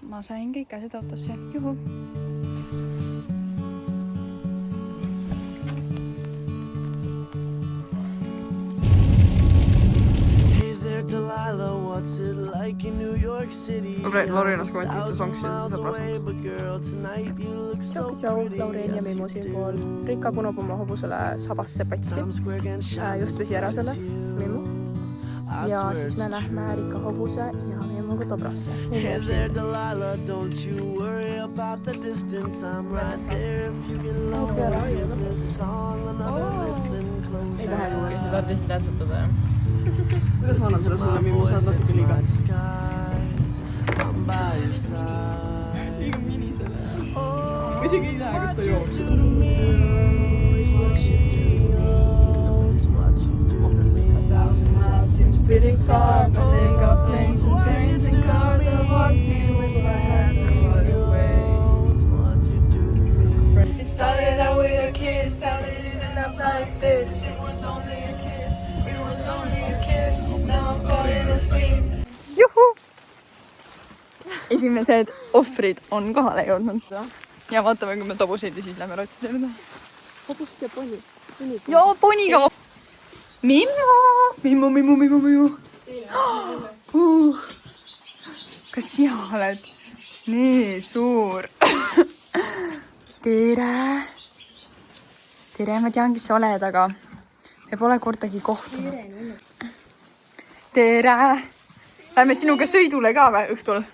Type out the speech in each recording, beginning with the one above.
ma sain kõik asjad autosse. Juhu! Lorinas kommenteeritud sonksides sõbras. Tšau, Laureen ja Mimmu siinpool. Rika punub oma hobusele sabasse patsi. Just võsi ära selle, Mimmu. Ja siis me lähme Rika hobuse ja Mimmuga Dobrasse. Ei lähe kuhugi, sa tahad lihtsalt täntsutada, jah? Kuidas ma annan selle sulle, Mimmu, sa oled natuke liiga? Liiga minisele. Ma isegi ei näe, kas ta jookseb. Spitting far, but they got planes and trains and cars. I walked you if I had no other way. It started out with a kiss, how did it end up like this? It was only a kiss, it was only a kiss. Now I'm falling asleep. Juhu! Esimesed ohvrid on kohale jõudnud. Ja vaatame, kui me tobuseid ja siis lähme rottide juurde. Hobust ja poni. Joo, poniga! Mimmu! Kas sina oled nii suur? Tere! Tere, ma tean, kes sa oled, aga me pole kordagi kohtunud. Tere! Lähme sinuga sõidule ka või õhtul?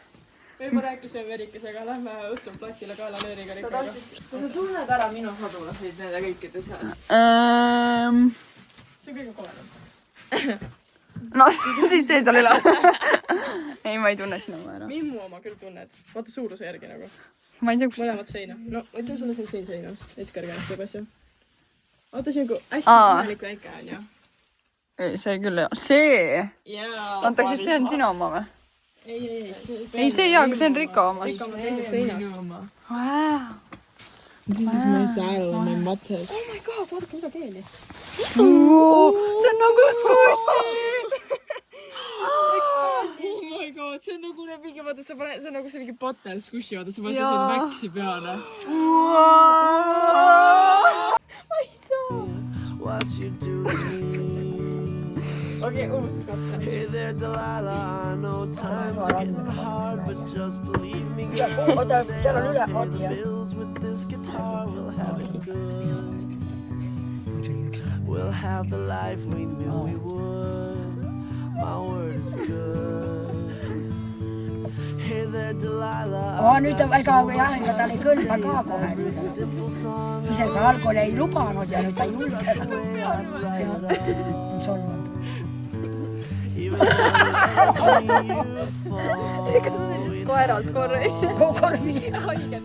Me juba rääkisime Verikesega, lähme õhtul platsile kaelanööriga Rikaga. Kui sa tunned ära minu sadulaseid nende kõikide seast? See on kõige koledam. No, siis see seal üle. Ei, ma ei tunne sinu ära. Mimmu oma küll tunned. Vaata suuruse järgi nagu. Ma ei tea, kus... Mõlemad seina. No, võtame sulle siin seinas. Veits kõrgemast teeb asja. Vaata, see on nagu hästi võimalik väike on ju. Ei, see küll ei ole. See! Jaa. Anta, kas see on sinu oma või? Ei. Ei, see ei ole, kui see on Rika oma. Rika oma teises seinas. Wow. This is my saddle and my mattes. Oh my god, vaadake mida keeli. See on nagu squishy! Oh my god, see on nagu mingi, vaata, see on nagu see mingi butter squishy, vaata, sa paned seda mäksi peale. Okei, uus katta. Hey there, Delilah, I know times are getting hard, but just believe me, Oota, seal on üle. bills with this guitar, we'll have it good. We'll have the life we knew we would. My word is good. Hey there, Delilah. Nüüd on väga jah, ega tal ei kõlba ka kohe. Ise sa alkoholi ei lubanud ja nüüd ta ei julge. Solnud. Ega sa sellist koeralt korri. Korvi. Haiget.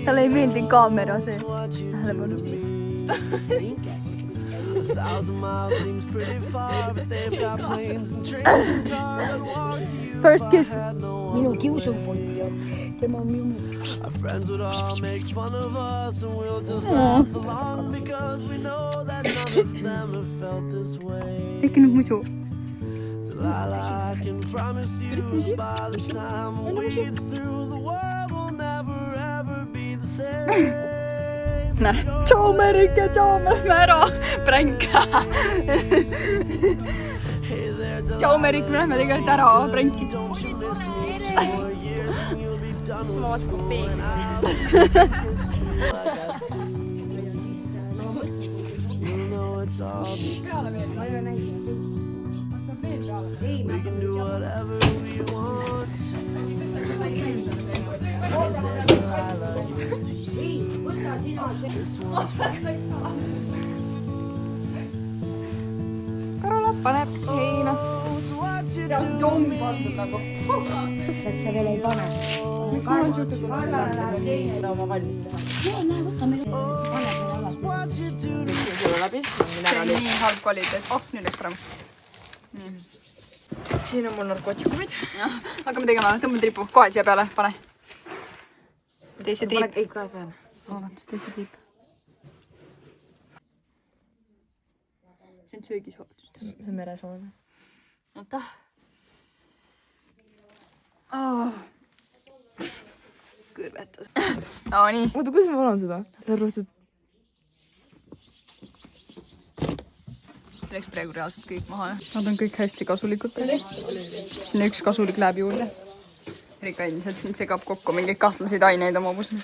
Talle ei meeldi kaamera see. Tähelepanu. First kiss. Minu kiusupolt ja tema on minu. Our friends would all make fun of us and we'll just laugh along because we know that none of them have felt this way. Tekkinud musu. Delilah, I can promise you by the time we're through the world will never ever be the same. Näe, tšau Merike, tšau Mära, pränk. Tšau Merik, me lähme tegelikult ära, pränki. Siis ma vaatan peegli. We can do whatever we want to. Karola paneb heina. Ja jomb pandud nagu. Kas sa veel ei pane? Seda oma valmis teha. Joo, näe, võtame pane veel alati. Sulle läbi. See on nii halb kvaliteet. Oh, nüüd läks paremaks. Siin on mul narkootikumid. Hakkame tegema, tõmbame tripu. Kohe siia peale, pane. teise triip. ei, kohe pean. vabandust, teise triip. see on söögisoodustus. See on meresoone. oota. kõrvetas. nii. oota, kuidas ma panen seda? Sa arvad, et see läks praegu reaalselt kõik maha. Nad on kõik hästi kasulikud. siin üks kasulik läheb juurde. Erika endiselt siin segab kokku mingeid kahtlaseid aineid oma hobusel.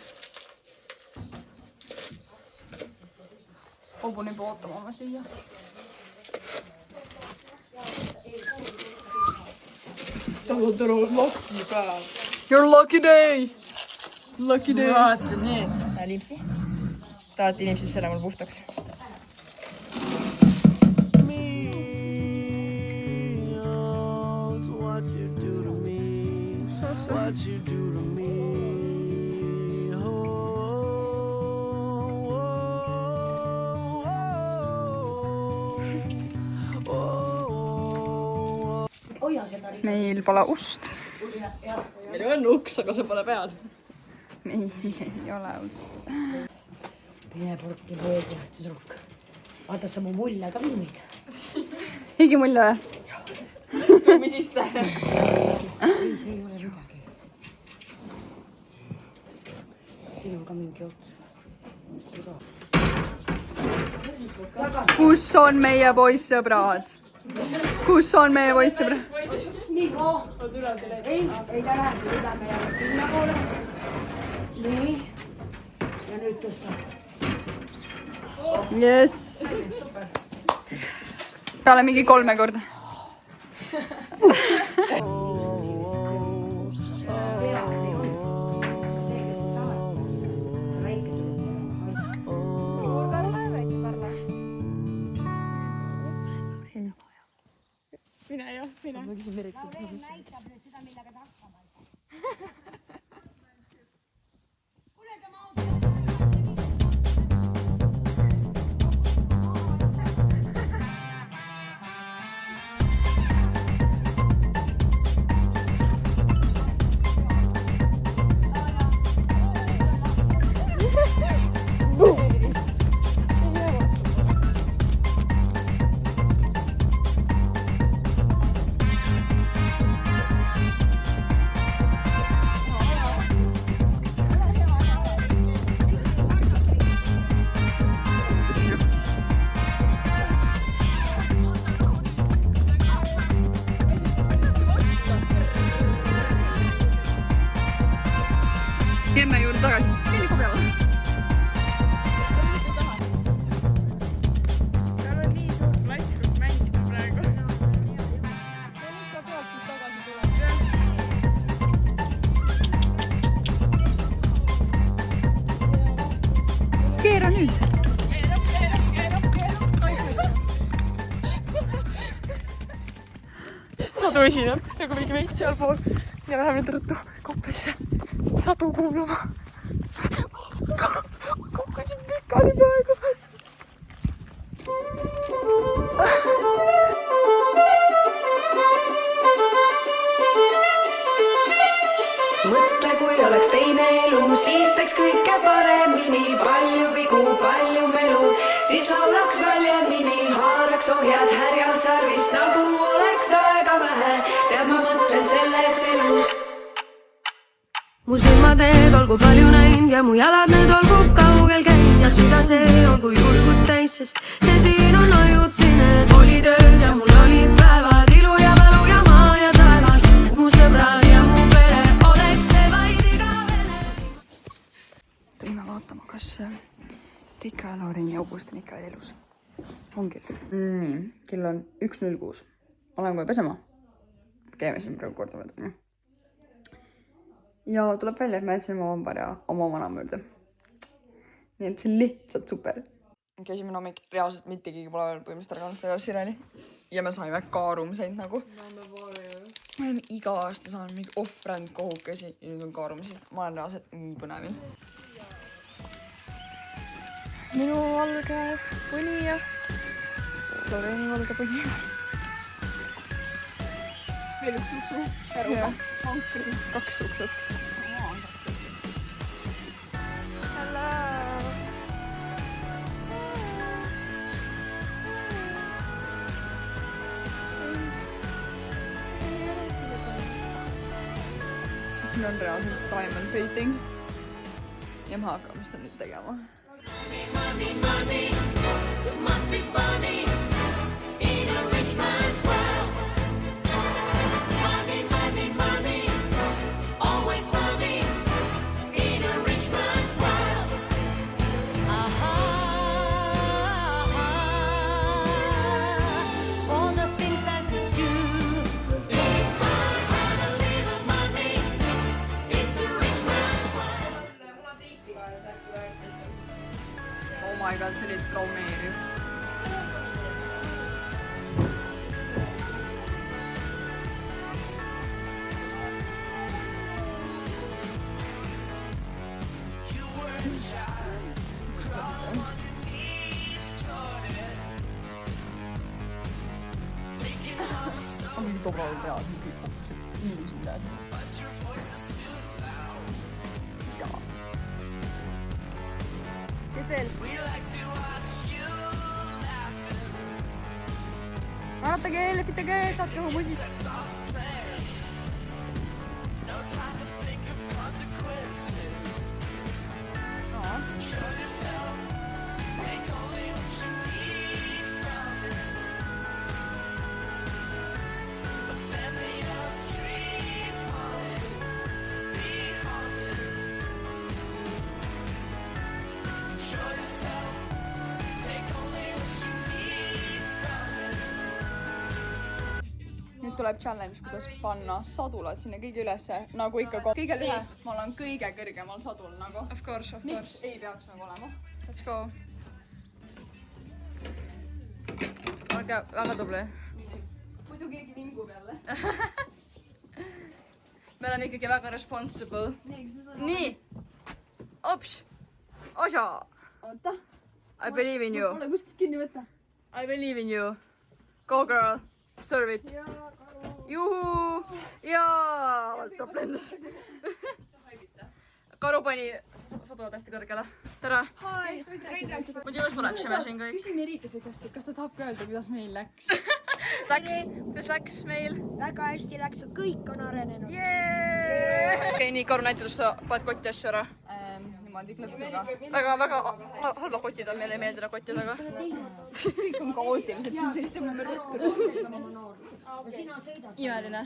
hobune peab ootama oma süüa. tal on täna lucky päev. Your lucky day! Lucky day! vaata nii. Lipsi. tahad inimesed selle mul puhtaks? What you do to me, meil pole ust. meil on uks, aga see pole peal. meil ei ole ust. mine purki poodi tüdruk. vaatad sa mu mulle ka filmid? higimulle või? Zoomi sisse. ei, see ei ole midagi. sinuga mingi ots. kus on meie poissõbrad? kus on meie poissõbrad? nii, ei ta läheb, võtame jälle sinna poole. nii. ja nüüd tõsta. Jess. peale mingi 3 korda. mine jah, mine. näitab nüüd seda, millega ta hakkama ei saa. Jemme juurde tagasi. Kinniku peale. seal on nii suur plats, kus mängida praegu. sa pead siis tagasi tulema. Keera nüüd. Sadu esineb nagu mingi veits sealpool ja läheb nüüd ruttu Koplisse Sadu kuulama. kukkusin pikali praegu. mõtle, kui oleks teine elu, siis teeks kõike paremini, palju vigu, palju melu, siis laulaks valjemini, haaraks ohjad härjal sarvist, nagu oleks aega vähe, tead, ma mõtlen selles elus. mu silmateed olgu palju näinud ja mu jalad need olgu kaugel käinud ja süda see olgu julgust täis, sest see siin on ajutine. olid ööd ja mul olid päevad, ilu ja mälu ja maa ja taevas, mu sõbrad ja mu pere, oleks see vaid igavene. tulime vaatama, kas Rika ja Laurini hobust on ikka elus. on küll. nii, kell on 1:06. olen kohe pesema. käime siin praegu korda võtma. ja tuleb välja, et ma jätsin oma vambara oma vanaema juurde. nii et see on lihtsalt super. käisime hommik, reaalselt mitte keegi pole veel põhimõtteliselt ära kandnud peale Sireli. ja me saime kaarumiseid nagu. ma olen iga aasta saanud mingi ohvrand kohukesi ja nüüd on kaarumiseid. ma olen reaalselt nii põnevil. minu valge põnija. Loreni valge põnija. veel üks suksu. Eruga. 2 suksut. siin on reaalselt diamond painting. Ja me hakkame seda nüüd tegema. Oh my god, see oli traumeeriv. On tobal pead, kõik kokkused nii suured. Kes veel? Varatage, lehvitage, saatke hobusid. Nüüd tuleb challenge, kuidas panna sadulad sinna kõige ülesse, nagu ikka kõige lühe. Ma olen kõige kõrgemal sadul nagu. Of course. Miks ei peaks nagu olema? Let's go. Olge väga tubli. Muidu keegi vingub jälle. Me olen ikkagi väga responsible. Nii. Ops. Osa. Oota. I believe in you. Pole kuskilt kinni võtta. I believe in you. Go girl. Serve it. Juhu. Jaa. Top lendas. Karu pani sadulad hästi kõrgele. Tere. Hi. Muidu just oleksime siin kõik. Küsime Riikase käest, et kas ta tahab ka öelda, kuidas meil läks. Läks. Kuidas läks meil? Väga hästi läks, kõik on arenenud. Okei, nii Karu näitab, sa paned kotti asju ära. Niimoodi klõpsuga. Väga halvad kotid on, meile ei meeldi need kotid, aga... Kõik on kaootilised, siin seistab number ruttu. Imeline.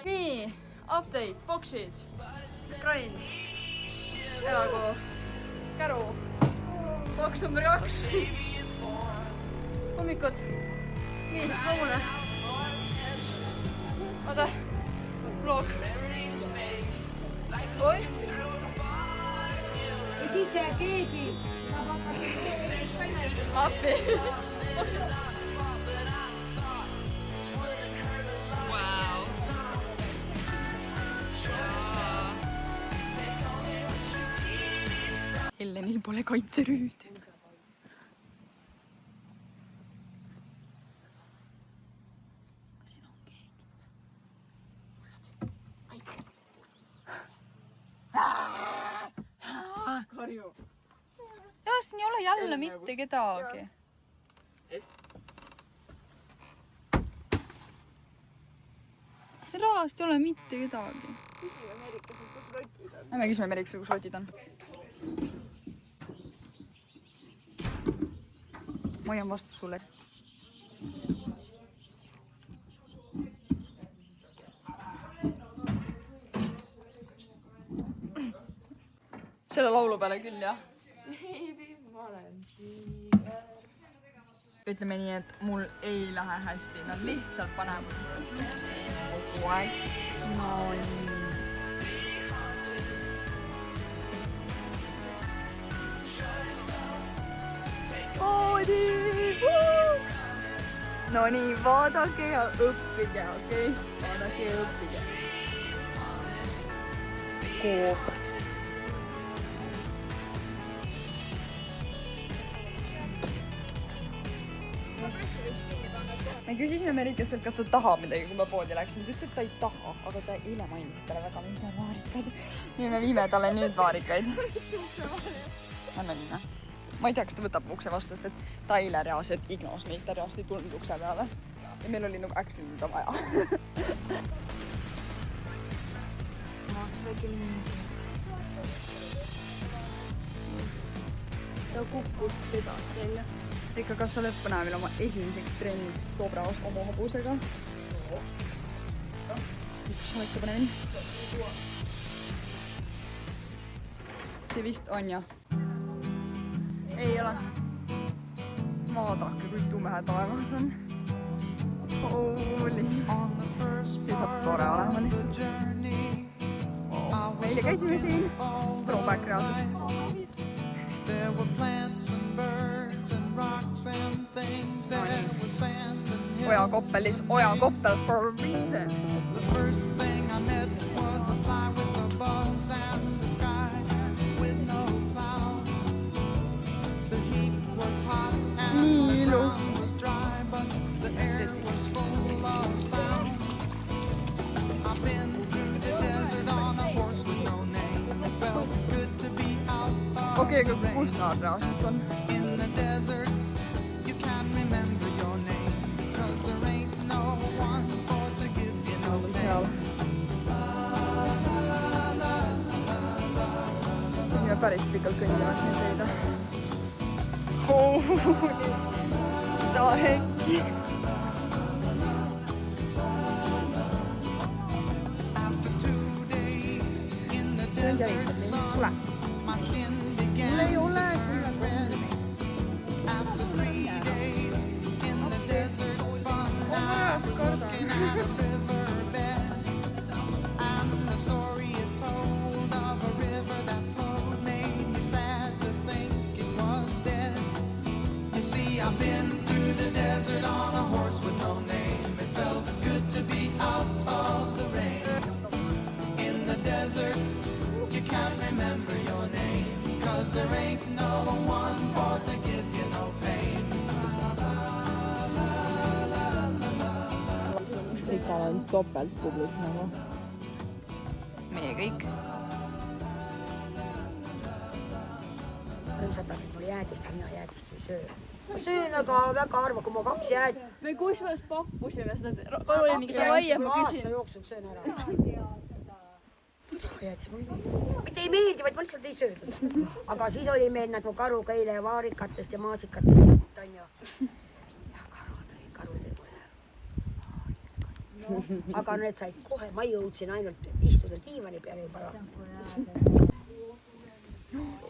Nii, update, boksid, grind, elagu, käru, boks number 2, hommikud, nii, loomune, oota, vlog, oi, Ja siis keegi appi, Ellenil pole kaitserüüd. Siin on keegi. Karju. Jaa, siin ei ole jälle mitte kedagi. Raast ei ole mitte kedagi. Küsime Merikaselt, kus rotid on. Me küsime Merikaselt, kus rotid on. Ma hoian vastu sulle. Selle laulu peale küll, jah? Ütleme nii, et mul ei lähe hästi. Nad lihtsalt panevad kogu aeg. No nii. No nii, vaadake ja õppige, okei? Vaadake ja õppige. Koop. Me küsisime Merikast, et kas ta tahab midagi, kui ma poodi läksin. Ta ütles, et ta ei taha, aga ta eile mainis talle väga mingi vaarikad. Nii me viime talle nüüd vaarikaid. Anna minna. Ma ei tea, kas ta võtab ukse vastu, sest et ta eile reaalselt ignos meid, ta reaalselt ei tulnud ukse peale. Ja meil oli nagu accident'ida vaja. ta kukkus pesast välja. ikka, kas sa oled põnevil oma esimeseks trenniks Dobraos oma hobusega? Üks on ikka põnevil. See vist on jah? Ei ole. Vaadake, kui tume taevas on. Hooli. See saab tore olema lihtsalt. Meile käisime siin. Throwback reaalselt. There were plants and birds and rocks and things. There was sand and hills. Oja koppelis, Oja koppel for a reason. The first thing I met was a fly with a buzz and the sky with no clouds. The heat was hot and the ground was dry, but the air was full of sound. I've been through the desert on a horse with no name. It felt good to be out of Okei, aga kus nad reaalselt on? in the desert. You can't remember your name, 'cause there ain't no one for to give you no Seal. Pidime päris pikalt kõndimas neid leida. Mida hetki. After 2 days in the desert sun, my skin began to turn red. After 3 days in the desert fun, I was looking at a riverbed, and the story it told of a river that flowed made me sad to think it was dead. You see, I've been through the desert on a horse with no name. It felt good to be out of the rain. In the desert, you can't remember your name, 'cause there ain't no one for to give you no pain. Rikal on topelt publik nagu. Meie kõik. rõõmsatasid mulle jäädist, mina jäädist ei söö. Ma söön aga väga harva, kui ma 2 jääd. me kusjuures pakkusime seda, Karoli miks sa laia, ma küsin. aasta jooksul söön ära. Jäädis mulle mitte ei meeldi, vaid ma lihtsalt ei söönud. Aga siis oli meil nagu karuga eile vaarikatest ja maasikatest jutt on ju. Ja karu tõi mulle. Aga need said kohe, ma jõudsin ainult istuda diivani peale juba.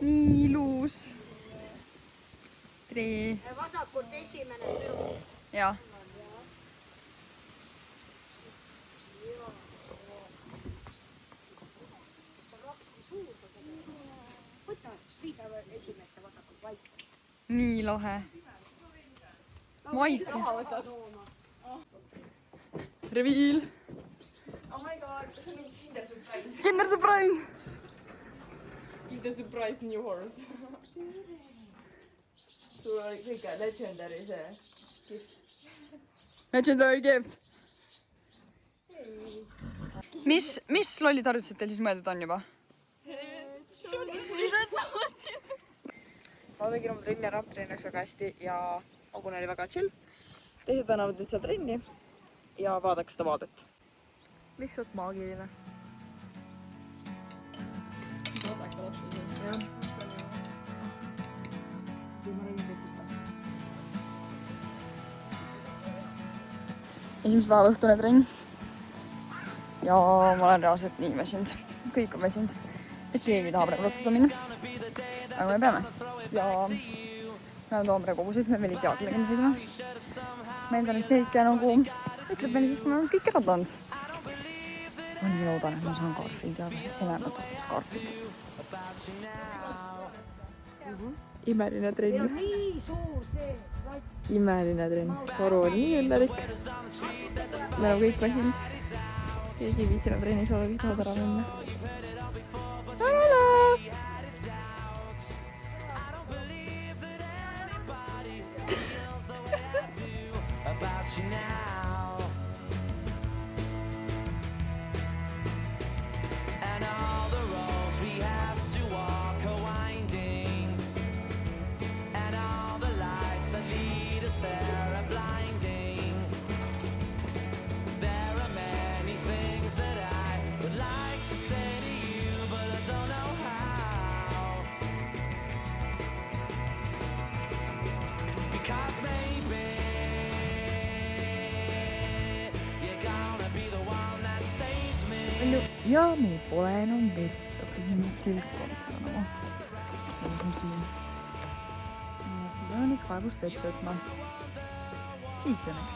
Nii ilus. Tree. Vasakult esimene söö. Jah. Võta, viida esimesse vasakult vaiku. Nii lahe. Maike. Reveal. Oh my god, see on mingi Kinder Surprise. Kinder Surprise. Kinder Surprise New Horse. sul oli kõige legendary see. Legendary gift. Mis lollid harjutused teil siis mõeldud on juba? Ma tegin oma trenni ära, trenn läks väga hästi ja hobune oli väga chill. Teised tänavad nüüd seal trenni ja vaadaks seda vaadet. Lihtsalt maagiline. Esimese päeva õhtune trenn. Ja ma olen reaalselt nii väsinud. Kõik on väsinud. Et keegi tahab praegu otsustada minna. Aga me peame. Ja me toome praegu kogusid, me veel ei tea, kellega me sõidame. Ma enda nüüd kõike nagu ütleb meile siis, kui me oleme kõik ära toonud. Ma nii loodan, et ma saan Garfieldi, aga Helena tahab Garfieldi. Imeline trenn. Nii suur see. Imeline trenn. Karu oli nii õnnelik. Me oleme kõik väsinud. Keegi ei viitsinud trennis olla, kõik tahavad ära minna. About you now, and all the roads we have to walk are winding, and all the lights that lead us there are blinding. There are many things that I would like to say to you. ja meil pole enam vett, hakkasin nüüd tilku nagu. Ma pean nüüd kaevust vett võtma. Siit õnneks.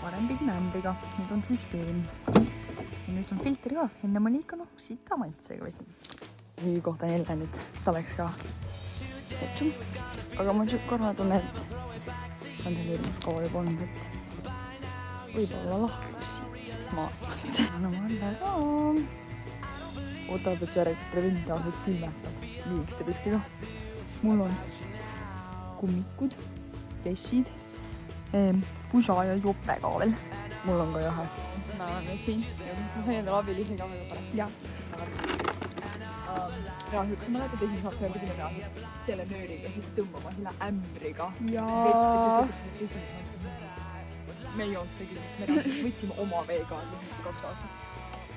Varem pidime ämbriga, nüüd on süsteem. Ja nüüd on filter ka, enne ma liika sita maitsega vesi. Hii kohta jälle nüüd, ta läks ka vetsum. Aga ma korra tunnen, et on selle ilmus kaua juba olnud, et võib-olla lahkus siit maailmast. No ma olen väga. Oota, et järjekust revendiaaselt külmetab liigiste pükstega. Mul on kummikud, tessid, pusa ja jope ka veel. Mul on ka jahe. Ma olen nüüd siin ja ma sain endale abilise ka väga parem. Jah. Reaalselt, kui ma lähen teisel saab, me pidime reaalselt selle nööriga siit tõmbama selle ämbriga. Jaa. Me ei olnud see küll, me reaalselt võtsime oma vee kaasa 2 aastat.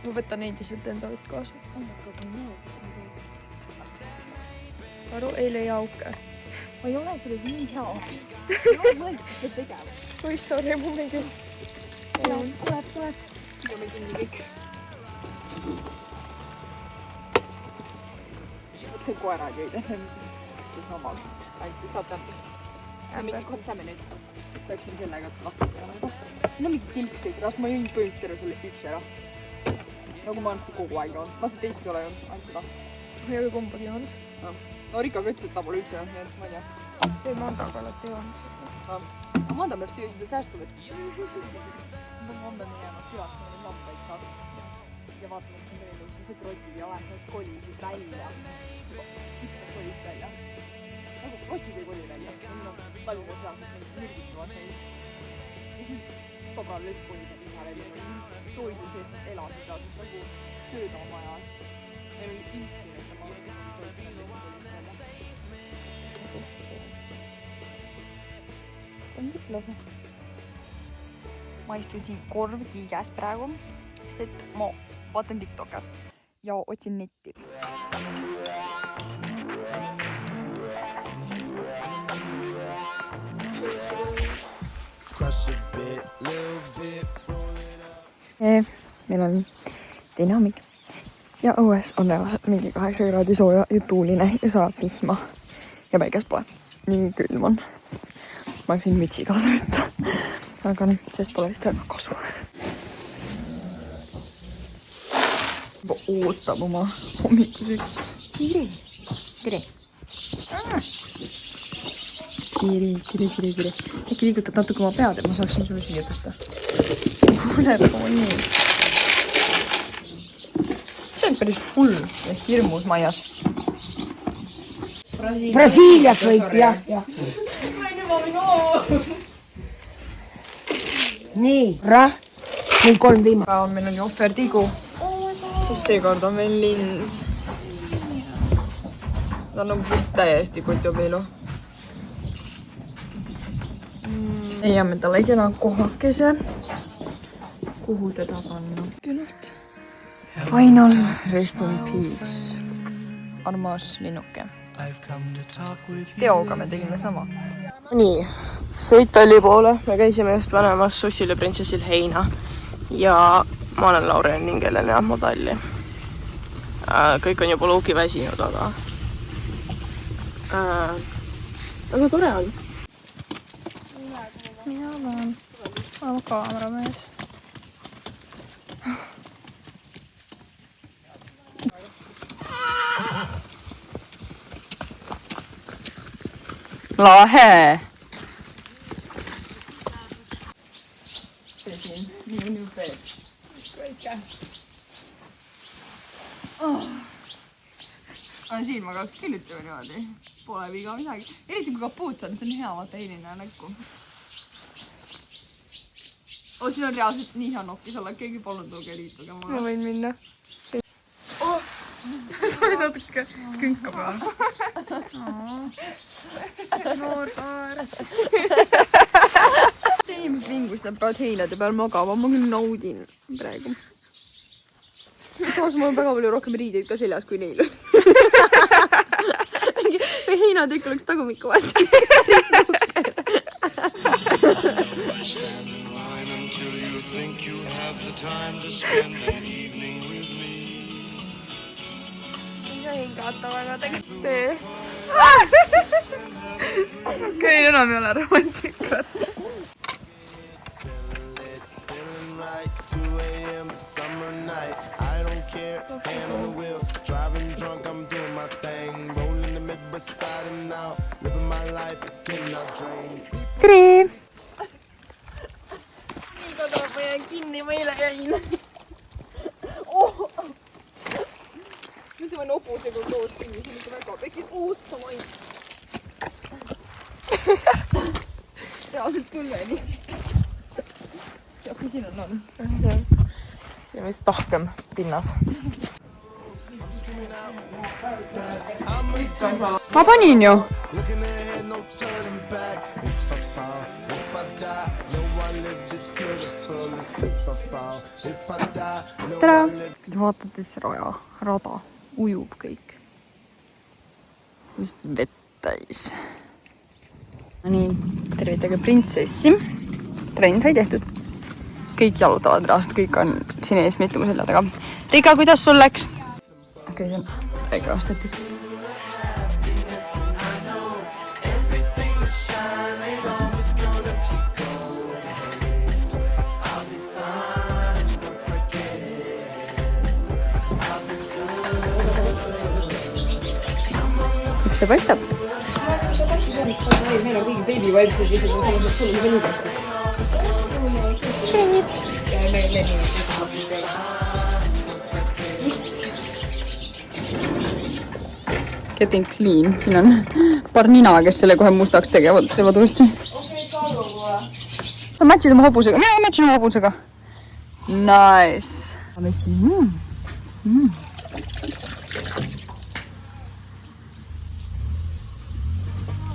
Ma võtan endiselt enda vett kaasa. Aru, ei leia auke. Ma ei ole selles nii hea. Ma ei ole mõeldud tegema. Oi, sorry, mul ei küll. Tuleb. Pidame kinni kõik. See koerad jõid see sama ainult saate ämbust. Mingi kontame nüüd. Läksin sellega lahti teha. No mingi tilk seist rast, ma jõin põhjust terve selle üks ära. Nagu ma olen seda kogu aeg olnud. Ma seda teist ei ole jõudnud, ainult seda. Ma ei ole kumbagi joonud. No Rika ka ütles, et ta pole üldse jah, nii et ma ei tea. Ei, Mandaga olete joonud. Manda pärast jõi seda säästuvõtt. Ma homme minema külast neid lampeid saab. Ja vaatame, et siin veel siis need rotid ja vahetavad kolisid välja. Spitsa kolist välja. Nagu rotid ei koli välja. Meil on Tallinna sealselt neid mürgituvad neid. Ja siis Tobral lihtsalt kolid ise välja. Toidu sees nad elasid taas nagu söödamajas. Meil oli impri nende maal. Toidu lihtsalt kolid välja. On kõik lõbu. Ma istun siin korvtiiges praegu, sest et ma vaatan TikTok'e ja otsin netti. Meil on teine hommik ja õues on reaalselt mingi 8 kraadi sooja ja tuuline ja saab vihma ja päikest pole. Nii külm on. Ma võin mütsi kaasa võtta, aga sest pole vist väga kasu. Juba ootab oma hommikuseks. Kiri. Äkki liigutad natuke oma pead, et ma saaksin sulle siia tõsta. Kuule, aga nii. See on päris hull ja hirmus majas. Brasiilias võib, jah. Nii, nüüd 3 viimast. Päeval meil oli ohvertigu, sest seekord on meil lind. Ta on nagu vist täiesti kutjupiilu. Leiame talle kena kohakese, kuhu teda panna. Küllalt. Final rest in peace. Armas linnuke. Teoga me tegime sama. Nii, sõit Talli poole. Me käisime just vanemas Sussil ja printsessil heina. Ja ma olen Lauren ning Helen ja ma Talli. Kõik on juba luuki väsinud, aga tore on. Mina olen oma kaameramees. Lahe! See siin, minu peed. Kõike. On silmaga killitame niimoodi. Pole viga midagi. Eriti kui kapuuts on, see on hea vaata hiline näkku. Siin on reaalselt nii hea nokkis olla, keegi polnud tuge liituge mulle. Ma võin minna. Sa võid natuke künka peal. Noor kaar. Inimesed vingustavad peavad heinade peal magama, ma küll naudin praegu. Samas mul on väga palju rohkem riideid ka seljas kui neil. Või heinatükk oleks tagumikku vastu. Until you think you have the time to spend an evening with me. väga tegelikult. tee. okei, enam ei ole romantikat. Feeling right, 2 a.m. summer night. I don't care, hand on the wheel, driving drunk, I'm doing my thing. Rolling the mid beside and now, living my life, getting our dreams. tere! nii kaua ma jäin kinni, ma eile jäin. nüüd ma nobusega koos kinni, see on ikka väga pekis. Ossa main. Reaalselt küll jäin lihtsalt. Kui siin on. siin on vist tahkem pinnas. ma panin ju. Looking ahead, no turning back. If I fall, if I die, know I lived it to the fullest. If I fall, if I die, know tere! I lived. Vaatad, siis rada ujub kõik. Just vett täis. Nii, tervitage printsessi. Trenn sai tehtud. Kõik jalutavad reaalselt, kõik on siin ees mitu mu selja taga. Rika, kuidas sul läks? Okei, see on väike aastatud. Miks see paistab? Meil on kõigi baby vibes'id lihtsalt on sellised sulud liigesti. Getting clean. Siin on paar nina, kes selle kohe mustaks teevad uuesti. Sa matchid oma hobusega? Mina matchin oma hobusega. Nice.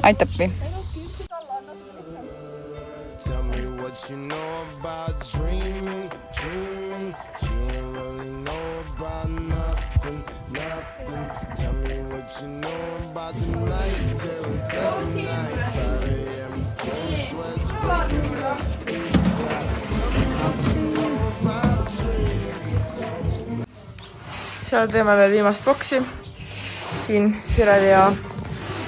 Aitab või? Tell me what you know about dreaming, dreaming. You don't really know about nothing, nothing. Tell me what you know about the night terrors every night. 5 a.m. cold sweats waking up to the sky. Tell me what you know about dreams. seal teeme veel viimast boksi. siin Sirel ja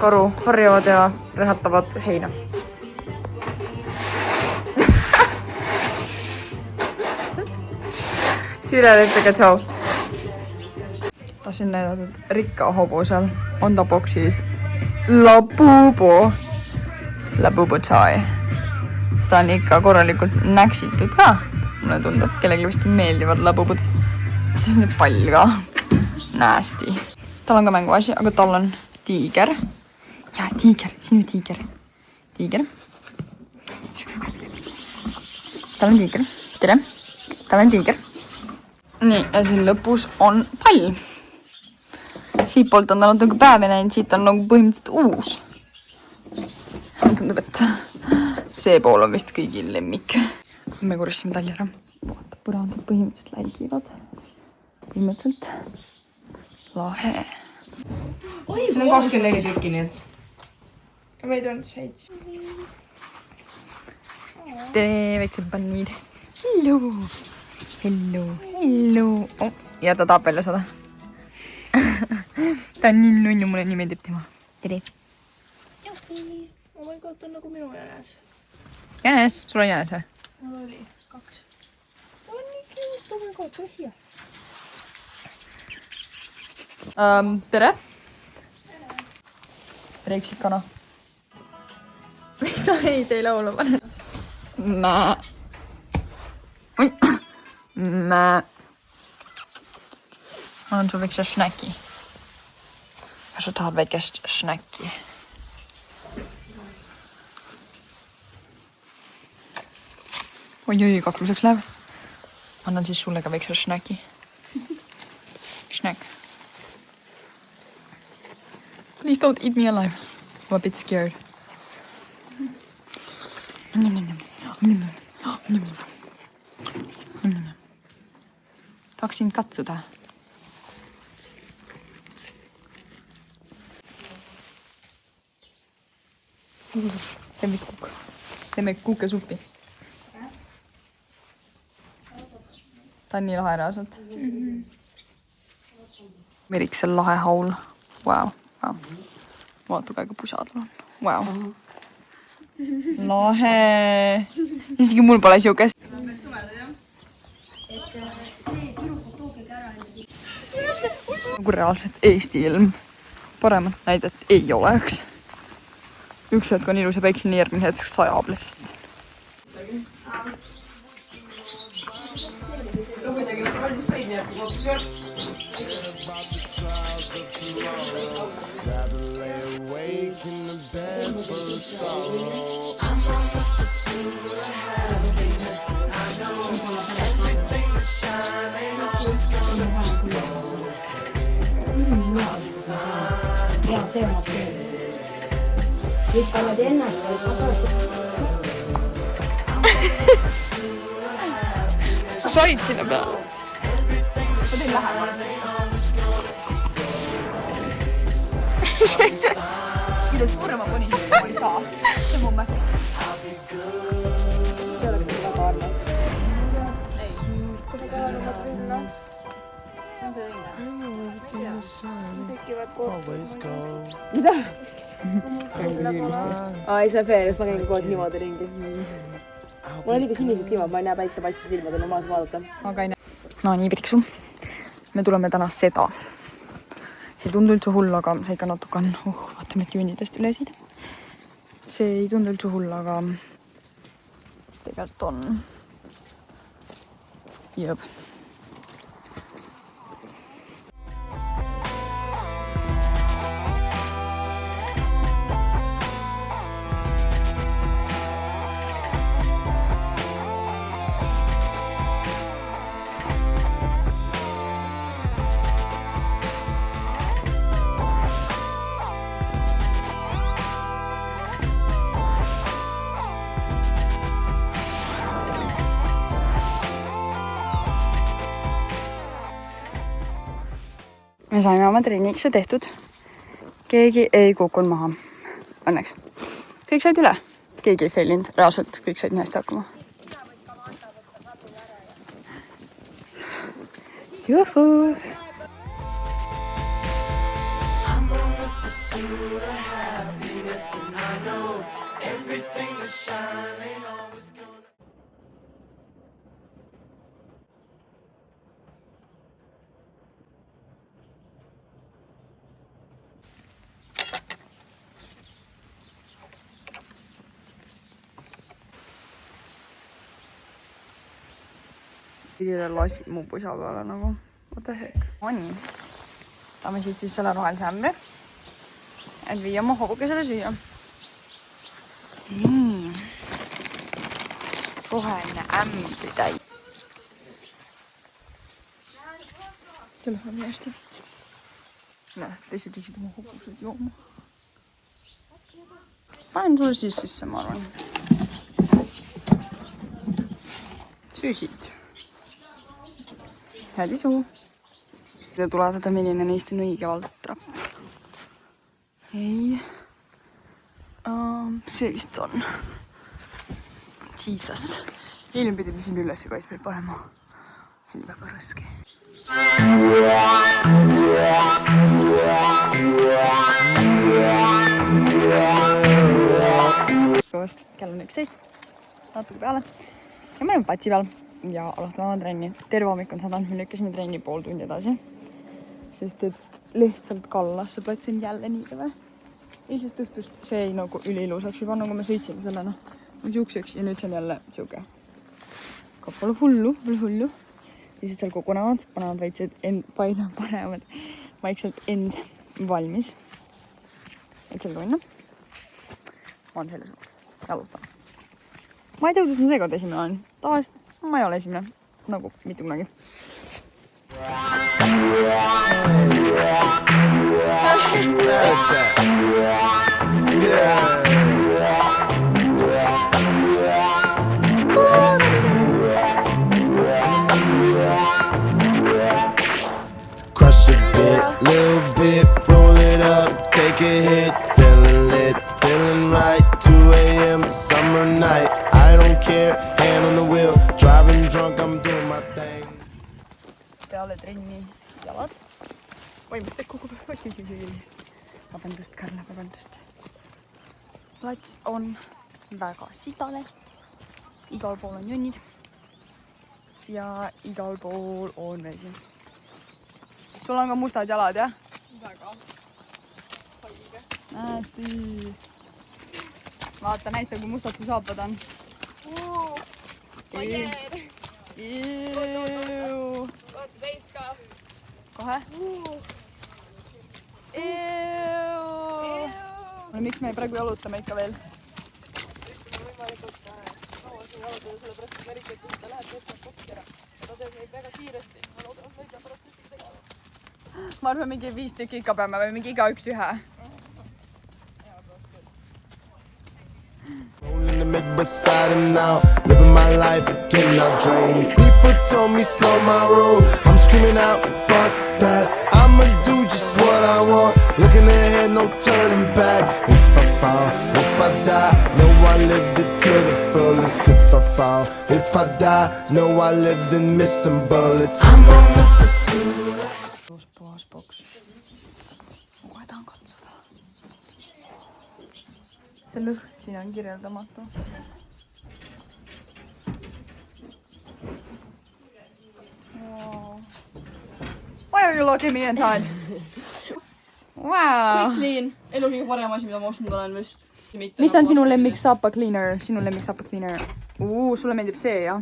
Karu harjavad ja rehatavad heina. Sirel, ütlege tšau. Tahtsin näidata, et Rikka hobusel on ta boksis Labubu chai. Seda on ikka korralikult näksitud ka. Mulle tundub, kellegi vist meeldivad labubud. Siis on pall ka. Nasty. Tal on ka mänguasi, aga tal on tiiger. Ja, tiiger. Sinu tiiger. Tiiger. Tal on tiiger. Tere. Tal on tiiger. Nii, ja siin lõpus on pall. Siit poolt on ta natuke päevi näinud, siit on nagu põhimõtteliselt uus. Tundub, et see pool on vist kõigil lemmik. Me korrasime talli ära. Vaata, põrandad põhimõtteliselt läigivad. Põhimõtteliselt lahe. Meil on 24 tükki, nii et. Meid on 7. Tere, väiksed pannid. Hello. Hello. Hello. Oh, ja ta tahab välja saada. Ta on nii nunnu, mulle nii meeldib tema. Tere. Oh my god, ta on nagu minu jänes. Jänes, sul on jänes või? Mul oli 2. Ta on nii cute, oh my god, tõsi. Tere. Reiksikana. Miks sa ei tee laulu paned? Mä. Oi. Mä. Ma annan sun väikse snäki. Jos sä tahad väikest snäkki. Oi, kakluseks läheb. Annan siis sulle ka väikse snäki. Snäk. Please don't eat me alive. I'm a bit scared. Tahaks sind katsuda. See on vist kukk. Teeme kuukesuppi. Ta on nii lahe reaalselt. Meriksel lahe haul. Vau, vau. Vaata, kui pusad on. Vau. Lahe. Isegi mul pole siukest. Nagu reaalselt Eesti ilm. Paremat näidet ei oleks. Üks hetk on ilus ja päikse, nii järgmine hetk sajab lihtsalt. No kuidagi nad valmis said, nii et lootuse. Ja see on okei. Nüüd paned ennast või tagasi. Sa said sinna peale. Ma tein lähemale. Mida suurema panin, ma ei saa. See on mu max. See oleks väga armas. Ei. Seda armas külla. On see õige? Tekivad kohta. Mida? Ai, see on fair, et ma käin kogu aeg niimoodi ringi. Mul on liiga sinised silmad, ma ei näe päiksepaistes silmadel normaalselt vaadata. Aga ei näe. No nii, Piriksu. Me tuleme täna seda. See ei tundu üldse hull, aga see ikka natuke on... vaatame, et juunidest ülesid. See ei tundu üldse hull, aga... Tegelikult on... Jõb. Me saime oma trennikse tehtud. Keegi ei kukkunud maha. Õnneks. Kõik said üle. Keegi ei failinud. Reaalselt kõik said nii hästi hakkama. Juhu! Kõigile lasi mu pusa peale nagu. What the heck? On. Saame siit siis selle rohelise ämbri. Et viia oma hobukesele süüa. Nii. Roheline ämbri täi. See läheb nii hästi. Näe, teised viisid oma hobused jooma. Panen sulle siis sisse, ma arvan. Süüsid. Head isu. Te tuletada, milline neist on õige valtrapp. Ei. See vist on. Jesus. Hiljem pidime siin üles ka eesmärk panema. See on väga raske. Kell on 11. Natuke peale. Ja me oleme patsi peal. Ja alustame oma trenni. Terve hommik on sadanud, me lükkasime trenni pool tundi edasi. Sest et lihtsalt kallas see plats on jälle nii kõve. Eilsest õhtust see ei nagu üliilusaks juba, nagu me sõitsime sellena. Siukseks ja nüüd see on jälle siuke. Aga pole hullu. Lihtsalt seal kogunevad, panevad väiksed panevad vaikselt end valmis. Et sellega minna. Ma olen selle suur. Jalutan. Ma ei tea, kuidas ma seekord esimene olen. Tavaliselt ma ei ole esimene. Nagu mitte kunagi. Crush a bit, little bit, roll it up, take a hit, feeling lit, feeling right, 2 a.m. summer night, I don't care, hand on the wheel, driving drunk, I'm doing my thing. Peale trenni jalad. Oi, mis te kukub? Vabandust, Karla, vabandust. Plats on väga sidane. Igal pool on jonnid. Ja igal pool on vesi. Sul on ka mustad jalad, jah? Väga haige. Hästi. Vaata, näita, kui mustad su saapad on. Vajer. Vaata teist ka. Kohe? Miks me praegu jalutame ikka veel? Võimalikult kaua siin jalutada, sellepärast et eriti, et ta läheb võtma kokki ära. Ja ta teeb neid väga kiiresti. Ma loodan, et ma ei pea pärast ühtegi tegema. Ma arvan, mingi 5 tükki ikka peame või mingi igaüks ühe. Rolling the mid beside him now, living my life, getting our dreams. People told me slow my roll, I'm screaming out, fuck that. I'ma do just what I want, looking ahead, no turning back. If I fall, if I die, know I lived it to the fullest. If I fall, if I die, know I lived in missing bullets. I'm on the pursuit. Puhas boks. Ma tahan katsuda. See lõhn siin on kirjeldamatu. Wow. Why are you looking me inside? Wow. Clean. Elu kõige parem asi, mida ma ostnud olen vist. Mis on sinu lemmik sappa cleaner? Sinu lemmik sappa cleaner. Sulle meeldib see, jah?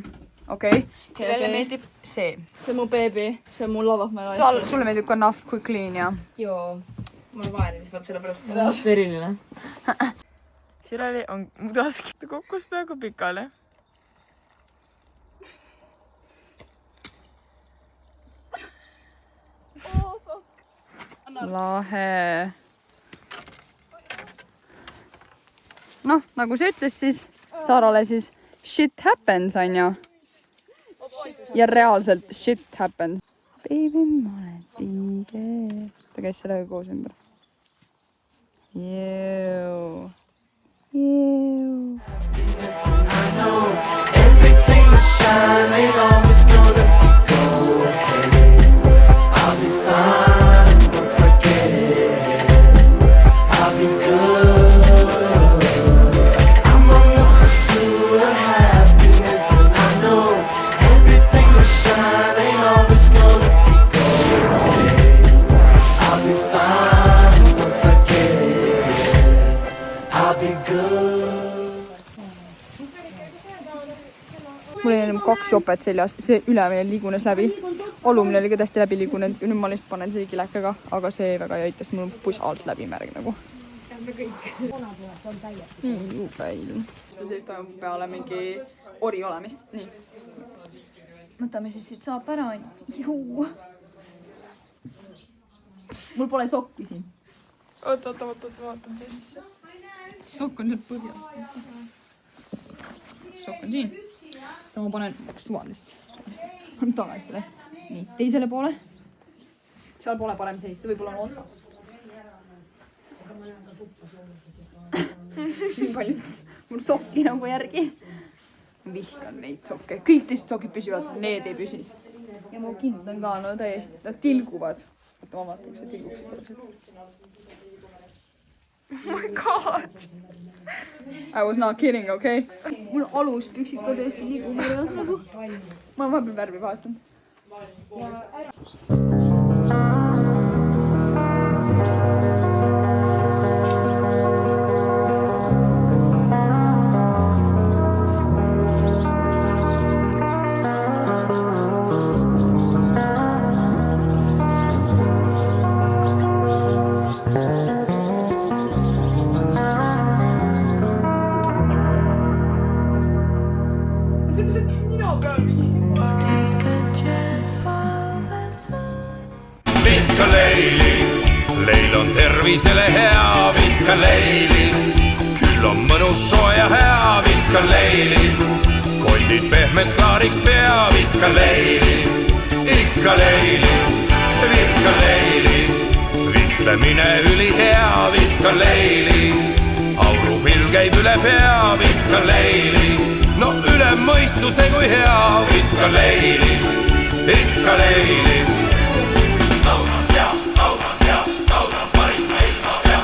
Okei. Sellele meeldib see. See on mu beebi. See on mu lavahmäe. Sulle meeldib ka Nuff Quick Clean, jah? Joo. Ma olen vahelis, vaat sellepärast. See on just eriline. Sireli on mudaski. Ta kukkus peaaegu pikale. Lahe. Noh, nagu see ütles siis Saarale siis shit happens, on ju. Ja reaalselt shit happens. Baby, ma olen tiiger. Ta käis sellega koos ümber. Jõu. Jõu. Everything that shine ain't always gonna be gold. I'll be fine once I get it. I'll be good. I'm on the pursuit of happiness, and I know everything that shine ain't always gonna be gold. I'll be fine once I get it. I'll be good. Mul oli enam 2 jopet seljas, see ülemine liigunes läbi. Alumine oli ka täiesti läbi liigunenud, nüüd ma lihtsalt panen see kilekaga, aga see väga ei aitas, mul on pusa alt läbi märg nagu. Nii juupäil. Siis toimub peale mingi ori olemist. Nii. Võtame siis siit saab ära. Juu. Mul pole sokki siin. Oota, vaatan sisse. Sokk on seal põhjas. Sokk on siin. Ma panen suvalist. Panen tagasi selle. Nii, teisele poole. Seal pole parem seis, see võib-olla on otsas. Nii palju siis mul sokki nagu järgi. Vihkan neid sokke. Kõik teised sokid püsivad, need ei püsi. Ja mu kind on ka no täiesti, nad tilguvad. Oota, ma vaatan, kas see tilguksid korraliselt. Oh my god! I was not kidding, okei? Okay? Mul aluspüksid ka tõesti liiguvad nagu. Ma olen vahepeal värvi vahetanud. Viska leili, leil on tervisele hea, viska leili. Küll on mõnus soe ja hea, viska leili. Koldid pehmeks klaariks pea, viska leili. Ikka leili, viska leili. Vitlemine ülihea, viska leili. Aurupill käib üle pea, viska leili. No üle mõistuse kui hea, viska leili. Ikka leili. Sauna, sauna, parima ilma pea.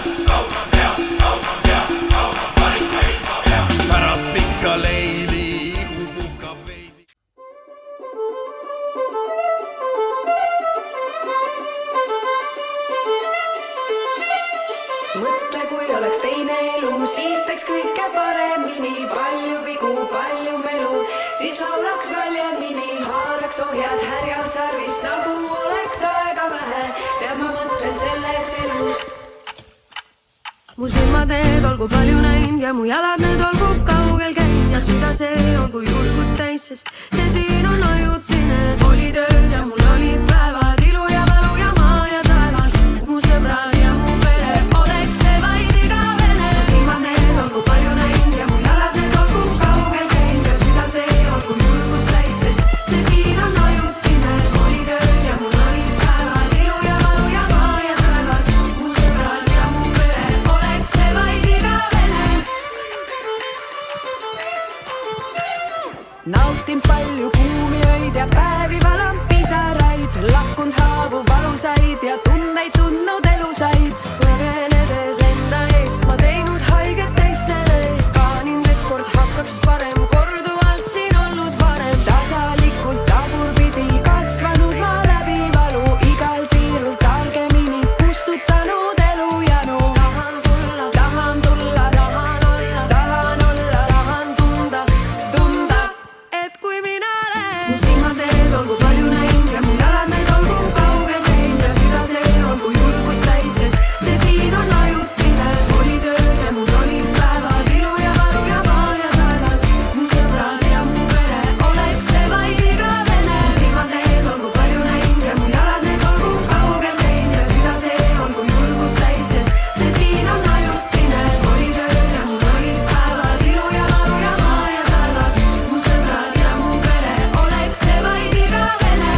kui oleks teine elu, siis teeks kõike paremini. Palju vigu, palju melu, siis laulaks väljemini. Haaraks ohjad härjal sarvist, nagu oleks aega vähe. Tead, ma mõtlen selles elus. Mu silmad need olgu palju näinud ja mu jalad need olgu kaugel käinud ja süda see olgu julgust täis, sest see siin on ajutine. Olid ööd ja mul olid päevad, ilu ja valu ja maa ja taevas. Mu sõbrad ja mu pere oleks see vaid igavene. Mu silmad need olgu palju näinud ja mu jalad need olgu kaugel käinud ja süda see olgu julgust täis, sest see siin on ajutine. Olid ööd ja mul olid päevad, ilu ja valu ja maa ja taevas. Mu sõbrad ja mu pere oleks see vaid igavene. Nautin palju kuumi öid ja päevi valan pisaraid. Lakkunud haavu valusaid ja tundeid tundnud elusaid. Põgenedes enda eest ma teinud haiget teistele. Kaanin, et kord hakkaks parem, korduvalt siin olnud varem. Tasalikult tagurpidi kasvanud ma läbi valu. Igal piirul targemini kustutanud elujanu. Tahan tulla, tahan tulla, tahan olla, tahan olla, tahan tunda, tunda, et kui mina lähen. Mu silmad need olgu palju näinud ja mu jalad need olgu kaugel käinud ja süda see olgu julgust täis, sest see siin on ajutine. Olid ööd ja mul olid päevad, ilu ja valu ja maa ja taevas. Mu sõbrad ja mu pere oleks see vaid igavene. Mu silmad need olgu palju näinud ja mu jalad need olgu kaugel käinud ja süda see olgu julgust täis, sest see siin on ajutine. Olid ööd ja mul olid päevad, ilu ja valu ja maa ja taevas. Mu sõbrad ja mu pere oleks see vaid igavene.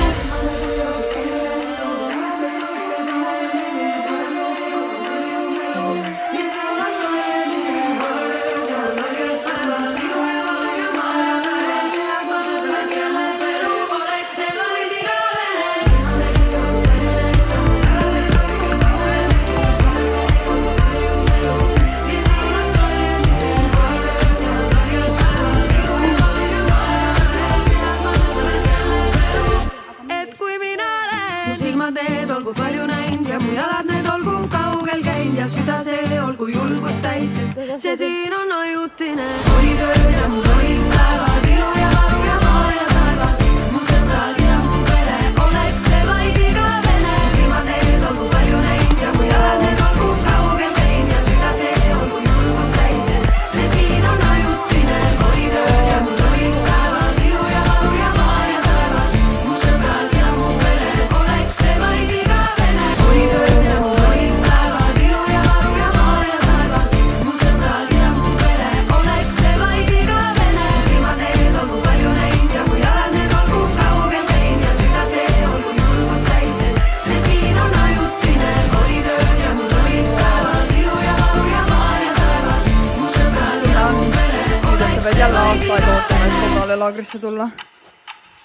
Et kui mina lähen. Mu silmad need olgu palju näinud ja mu jalad need olgu kaugel käinud ja süda see olgu julgust täis, sest see siin on ajutine. Olid ööd ja mul olid päevad, ilu ja valu ja maa ja taevas. Mu sõbrad ja mu pere oleks see vaid igavene. Mu silmad need olgu palju näinud ja mu jalad need olgu kaugel käinud ja süda see olgu julgust täis, sest see siin on ajutine. Olid ööd ja mul olid päevad, ilu ja valu ja maa ja taevas. Mu sõbrad ja mu pere oleks see vaid igavene. Olid ööd ja mul olid päevad, ilu ja valu ja maa ja taevas. Mu sõbrad ja mu pere oleks see vaid igavene. Mu silmad need olgu palju näinud ja mu jalad need olgu kaugel käinud ja süda see olgu julgust täis, sest see siin on ajutine. Olid ööd ja mul olid päevad, ilu ja valu ja maa ja taevas. Mu sõbrad ja mu pere oleks sa pead jälle aasta aega ootama, et kodale laagrisse tulla.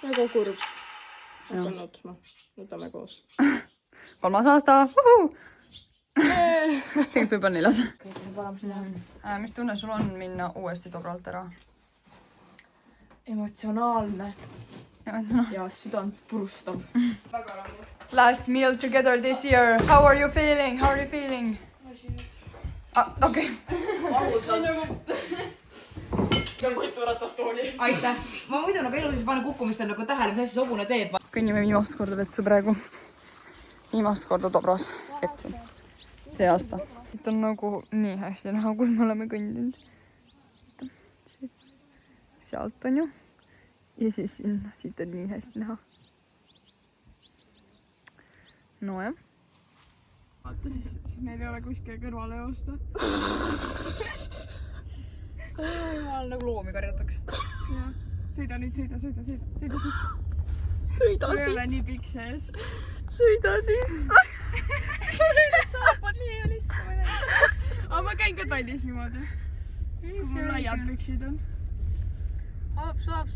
väga kurb. hakkan ootma. Võtame koos. 3. aasta. Tegelikult võib olla 4. Mis tunne sul on minna uuesti Dobralt ära? Emotsionaalne. Ja südant purustav. Last meal together this year. How are you feeling? How are you feeling? Okei. Aitäh. Ma muidu nagu elus ei pane kukkumistel nagu tähele, mis asi sobune teeb. Kõnnime viimast korda vetsu praegu. Viimast korda Dobras vetsu. See aasta. Siit on nagu nii hästi näha, kus me oleme kõndinud. Sealt on ju. Ja siis sinna. Siit on nii hästi näha. No jah. Vaata, siis meil ei ole kuskil kõrvale joosta. Jumal, nagu loomi karjatakse. Sõida nüüd, sõida. Sõida Sõida ei ole nii pikk sees. Sõida sisse. Saapad nii ja lihtsalt. Aga ma käin ka tallis niimoodi. Kui mul laiad püksid on. Saab.